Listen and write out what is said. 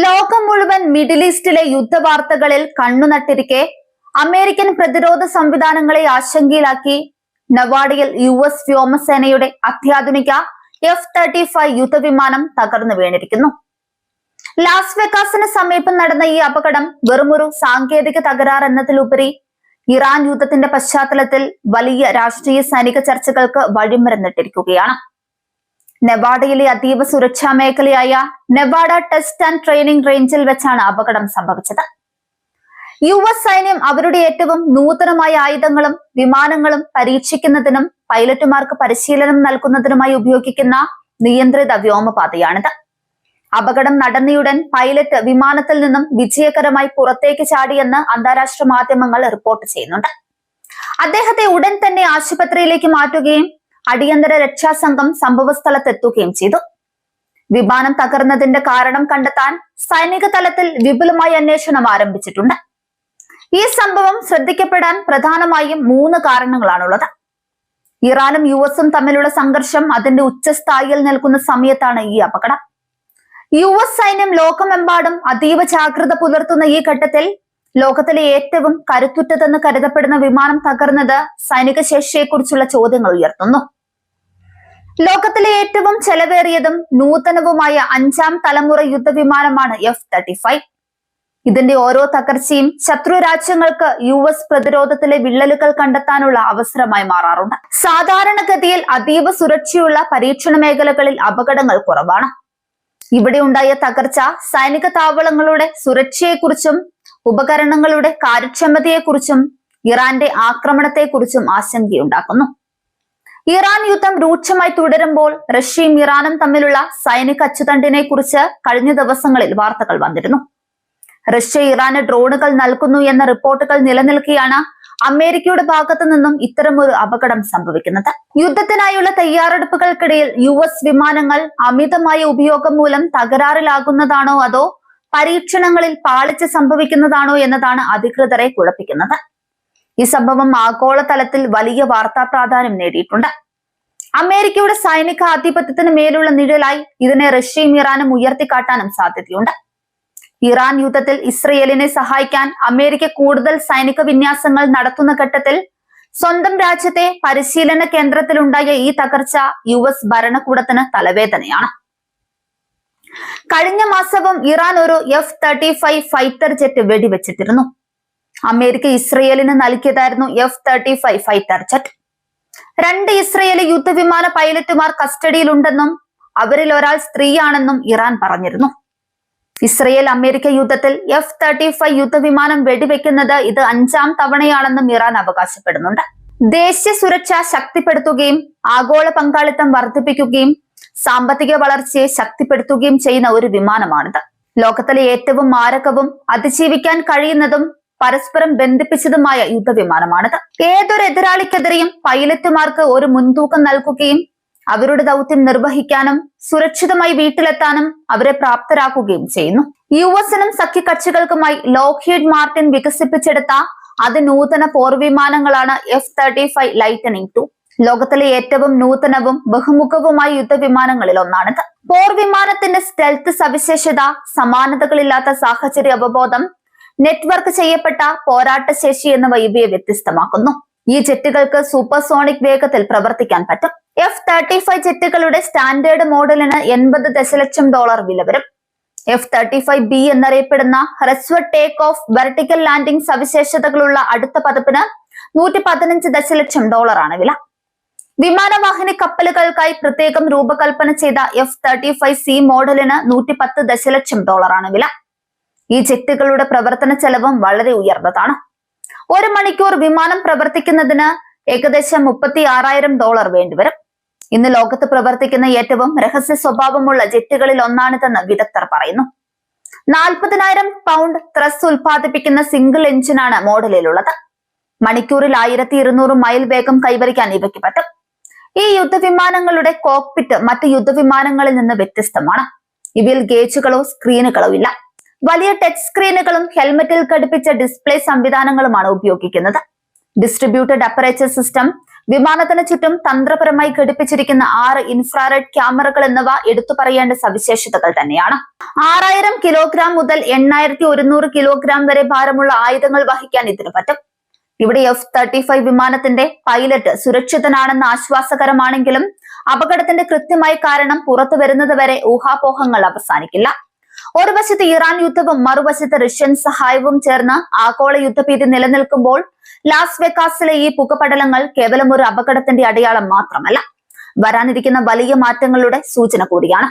ലോകം മുഴുവൻ middle ഈസ്റ്റിലെ യുദ്ധവാർത്തകളിൽ കണ്ണുനട്ടിരിക്കെ American പ്രതിരോധ സംവിധാനങ്ങളെ ആശങ്കയിലാക്കി നവാഡയിൽ US വ്യോമസേനയുടെ അത്യാധുനിക F-35 യുദ്ധവിമാനം തകർന്നു വീണിരിക്കുന്നു. ലാസ് വെഗാസിന് സമീപം നടന്ന ഈ അപകടം വെറുമൊരു സാങ്കേതിക തകരാർ എന്നതിലുപരി ഇറാൻ യുദ്ധത്തിന്റെ പശ്ചാത്തലത്തിൽ വലിയ രാഷ്ട്രീയ സൈനിക ചർച്ചകൾക്ക് വഴിമരുന്നിട്ടിരിക്കുകയാണ്. നെവാഡയിലെ അതീവ സുരക്ഷാ മേഖലയായ നെവാഡ ടെസ്റ്റ് ആൻഡ് ട്രെയിനിംഗ് റേഞ്ചിൽ വെച്ചാണ് അപകടം സംഭവിച്ചത്. US സൈന്യം അവരുടെ ഏറ്റവും നൂതനമായ ആയുധങ്ങളും വിമാനങ്ങളും പരീക്ഷിക്കുന്നതിനും പൈലറ്റുമാർക്ക് പരിശീലനം നൽകുന്നതിനുമായി ഉപയോഗിക്കുന്ന നിയന്ത്രിത വ്യോമപാതയാണിത്. അപകടം നടന്നയുടൻ പൈലറ്റ് വിമാനത്തിൽ നിന്നും വിജയകരമായി പുറത്തേക്ക് ചാടിയെന്ന് അന്താരാഷ്ട്ര മാധ്യമങ്ങൾ റിപ്പോർട്ട് ചെയ്യുന്നുണ്ട്. അദ്ദേഹത്തെ ഉടൻ തന്നെ ആശുപത്രിയിലേക്ക് മാറ്റുകയും അടിയന്തര രക്ഷാസംഘം സംഭവസ്ഥലത്തെത്തുകയും ചെയ്തു. വിമാനം തകർന്നതിന്റെ കാരണം കണ്ടെത്താൻ സൈനിക തലത്തിൽ വിപുലമായ അന്വേഷണം ആരംഭിച്ചിട്ടുണ്ട്. ഈ സംഭവം ശ്രദ്ധിക്കപ്പെടാൻ പ്രധാനമായും 3 കാരണങ്ങളാണുള്ളത്. ഇറാനും US തമ്മിലുള്ള സംഘർഷം അതിന്റെ ഉച്ചസ്ഥായിയിൽ നിൽക്കുന്ന സമയത്താണ് ഈ അപകടം. US സൈന്യം ലോകമെമ്പാടും അതീവ ജാഗ്രത പുലർത്തുന്ന ഈ ഘട്ടത്തിൽ ലോകത്തിലെ ഏറ്റവും കരുത്തുറ്റതെന്ന് കരുതപ്പെടുന്ന വിമാനം തകർന്നത് സൈനിക ശേഷിയെക്കുറിച്ചുള്ള ചോദ്യങ്ങൾ ഉയർത്തുന്നു. ലോകത്തിലെ ഏറ്റവും ചെലവേറിയതും നൂതനവുമായ 5ാം തലമുറ യുദ്ധവിമാനമാണ് F-35. ഇതിന്റെ ഓരോ തകർച്ചയും ശത്രു രാജ്യങ്ങൾക്ക് US പ്രതിരോധത്തിലെ വിള്ളലുകൾ കണ്ടെത്താനുള്ള അവസരമായി മാറാറുണ്ട്. സാധാരണഗതിയിൽ അതീവ സുരക്ഷയുള്ള പരീക്ഷണ മേഖലകളിൽ അപകടങ്ങൾ കുറവാണ്. ഇവിടെ ഉണ്ടായ തകർച്ച സൈനിക താവളങ്ങളുടെ സുരക്ഷയെക്കുറിച്ചും ഉപകരണങ്ങളുടെ കാര്യക്ഷമതയെക്കുറിച്ചും ഇറാന്റെ ആക്രമണത്തെക്കുറിച്ചും ആശങ്കയുണ്ടാക്കുന്നു. ഇറാൻ യുദ്ധം രൂക്ഷമായി തുടരുമ്പോൾ റഷ്യയും ഇറാനും തമ്മിലുള്ള സൈനിക അച്ചുതണ്ടിനെ കുറിച്ച് കഴിഞ്ഞ ദിവസങ്ങളിൽ വാർത്തകൾ വന്നിരുന്നു. റഷ്യ ഇറാന് ഡ്രോണുകൾ നൽകുന്നു എന്ന റിപ്പോർട്ടുകൾ നിലനിൽക്കെയാണ് അമേരിക്കയുടെ ഭാഗത്തു നിന്നും ഇത്തരമൊരു അപകടം സംഭവിക്കുന്നത്. യുദ്ധത്തിനായുള്ള തയ്യാറെടുപ്പുകൾക്കിടയിൽ US വിമാനങ്ങൾ അമിതമായ ഉപയോഗം മൂലം തകരാറിലാകുന്നതാണോ അതോ പരീക്ഷണങ്ങളിൽ പാളിച്ച സംഭവിക്കുന്നതാണോ എന്നതാണ് അധികൃതരെ കുഴപ്പിക്കുന്നത്. ഈ സംഭവം ആഗോളതലത്തിൽ വലിയ വാർത്താ പ്രാധാന്യം നേടിയിട്ടുണ്ട്. അമേരിക്കയുടെ സൈനിക ആധിപത്യത്തിന് മേലുള്ള നിഴലായി ഇതിനെ റഷ്യയും ഇറാനും ഉയർത്തിക്കാട്ടാനും സാധ്യതയുണ്ട്. ഇറാൻ യുദ്ധത്തിൽ ഇസ്രയേലിനെ സഹായിക്കാൻ അമേരിക്ക കൂടുതൽ സൈനിക വിന്യാസങ്ങൾ നടത്തുന്ന ഘട്ടത്തിൽ സ്വന്തം രാജ്യത്തെ പരിശീലന കേന്ദ്രത്തിലുണ്ടായ ഈ തകർച്ച US ഭരണകൂടത്തിന് തലവേദനയാണ്. കഴിഞ്ഞ മാസവും ഇറാൻ ഒരു F-35 ഫൈറ്റർ ജെറ്റ് വെടിവെച്ചിട്ടിരുന്നു. അമേരിക്ക ഇസ്രയേലിന് നൽകിയതായിരുന്നു F-35 ഫൈറ്റർ ജെറ്റ്. 2 ഇസ്രയേലി യുദ്ധവിമാന പൈലറ്റുമാർ കസ്റ്റഡിയിലുണ്ടെന്നും അവരിൽ ഒരാൾ സ്ത്രീയാണെന്നും ഇറാൻ പറഞ്ഞിരുന്നു. ഇസ്രയേൽ അമേരിക്ക യുദ്ധത്തിൽ F-35 യുദ്ധവിമാനം വെടിവെക്കുന്നത് ഇത് 5ാം തവണയാണെന്നും ഇറാൻ അവകാശപ്പെടുന്നുണ്ട്. ദേശീയ സുരക്ഷ ശക്തിപ്പെടുത്തുകയും ആഗോള പങ്കാളിത്തം വർദ്ധിപ്പിക്കുകയും സാമ്പത്തിക വളർച്ചയെ ശക്തിപ്പെടുത്തുകയും ചെയ്യുന്ന ഒരു വിമാനമാണിത്. ലോകത്തിലെ ഏറ്റവും മാരകവും അതിജീവിക്കാൻ കഴിയുന്നതും പരസ്പരം ബന്ധിപ്പിച്ചതുമായ യുദ്ധവിമാനമാണിത്. ഏതൊരു എതിരാളിക്കെതിരെയും പൈലറ്റുമാർക്ക് ഒരു മുൻതൂക്കം നൽകുകയും അവരുടെ ദൗത്യം നിർവഹിക്കാനും സുരക്ഷിതമായി വീട്ടിലെത്താനും അവരെ പ്രാപ്തരാക്കുകയും ചെയ്യുന്നു. US-നും സഖ്യകക്ഷികൾക്കുമായി ലോക്ഹീഡ് മാർട്ടിൻ വികസിപ്പിച്ചെടുത്ത അതിനൂതന പോർവിമാനങ്ങളാണ് F-35 ലൈറ്റനിംഗ് II. ലോകത്തിലെ ഏറ്റവും നൂതനവും ബഹുമുഖവുമായ യുദ്ധവിമാനങ്ങളിൽ ഒന്നാണിത്. പോർവിമാനത്തിന്റെ സ്റ്റെൽത്ത് സവിശേഷത, സമാനതകളില്ലാത്ത സാഹചര്യ അവബോധം, നെറ്റ്വർക്ക് ചെയ്യപ്പെട്ട പോരാട്ട ശേഷി എന്നിവ ഇവയെ വ്യത്യസ്തമാക്കുന്നു. ഈ ജെറ്റുകൾക്ക് സൂപ്പർസോണിക് വേഗത്തിൽ പ്രവർത്തിക്കാൻ പറ്റും. F-35 ജെറ്റുകളുടെ സ്റ്റാൻഡേർഡ് മോഡലിന് $80 ദശലക്ഷം വില വരും. F-35B എന്നറിയപ്പെടുന്ന ഹ്രസ്വ ടേക്ക് ഓഫ് വെർട്ടിക്കൽ ലാൻഡിംഗ് സവിശേഷതകളുള്ള അടുത്ത പതിപ്പിന് $115 ദശലക്ഷം ആണ് വില. വിമാനവാഹിനി കപ്പലുകൾക്കായി പ്രത്യേകം രൂപകൽപ്പന ചെയ്ത F-35C മോഡലിന് $110 ദശലക്ഷം ആണ് വില. ഈ ജെറ്റുകളുടെ പ്രവർത്തന ചെലവും വളരെ ഉയർന്നതാണ്. 1 മണിക്കൂർ വിമാനം പ്രവർത്തിക്കുന്നതിന് ഏകദേശം $36,000 വേണ്ടിവരും. ഇന്ന് ലോകത്ത് പ്രവർത്തിക്കുന്ന ഏറ്റവും രഹസ്യ സ്വഭാവമുള്ള ജെറ്റുകളിൽ ഒന്നാണിതെന്ന് വിദഗ്ധർ പറയുന്നു. 40,000 പൗണ്ട് ത്രസ് ഉൽപ്പാദിപ്പിക്കുന്ന സിംഗിൾ എഞ്ചിനാണ് മോഡലിലുള്ളത്. മണിക്കൂറിൽ 1200 മൈൽ വേഗം കൈവരിക്കാൻ ഇവയ്ക്ക് പറ്റും. ഈ യുദ്ധവിമാനങ്ങളുടെ കോക്പിറ്റ് മറ്റ് യുദ്ധവിമാനങ്ങളിൽ നിന്ന് വ്യത്യസ്തമാണ്. ഇവയിൽ ഗേജുകളോ സ്ക്രീനുകളോ ഇല്ല. വലിയ ടച്ച് സ്ക്രീനുകളും ഹെൽമെറ്റിൽ ഘടിപ്പിച്ച ഡിസ്പ്ലേ സംവിധാനങ്ങളുമാണ് ഉപയോഗിക്കുന്നത്. ഡിസ്ട്രിബ്യൂട്ടഡ് അപ്പറേച്ചർ സിസ്റ്റം, വിമാനത്തിന് ചുറ്റും തന്ത്രപരമായി ഘടിപ്പിച്ചിരിക്കുന്ന 6 ഇൻഫ്രാറെഡ് ക്യാമറകൾ എന്നിവ എടുത്തു പറയേണ്ട സവിശേഷതകൾ തന്നെയാണ്. 6000 കിലോഗ്രാം മുതൽ 8100 കിലോഗ്രാം വരെ ഭാരമുള്ള ആയുധങ്ങൾ വഹിക്കാൻ ഇതിന് പറ്റും. ഇവിടെ F-35 വിമാനത്തിന്റെ പൈലറ്റ് സുരക്ഷിതനാണെന്ന് ആശ്വാസകരമാണെങ്കിലും അപകടത്തിന്റെ കൃത്യമായ കാരണം പുറത്തു വരുന്നത് വരെ ഊഹാപോഹങ്ങൾ അവസാനിക്കില്ല. ഒരു വശത്ത് ഇറാൻ യുദ്ധവും മറുവശത്ത് റഷ്യൻ സഹായവും ചേർന്ന് ആഗോള യുദ്ധഭീതി നിലനിൽക്കുമ്പോൾ ലാസ് വെഗാസിലെ ഈ പുകപടലങ്ങൾ കേവലം ഒരു അപകടത്തിന്റെ അടയാളം മാത്രമല്ല, വരാനിരിക്കുന്ന വലിയ മാറ്റങ്ങളുടെ സൂചന കൂടിയാണ്.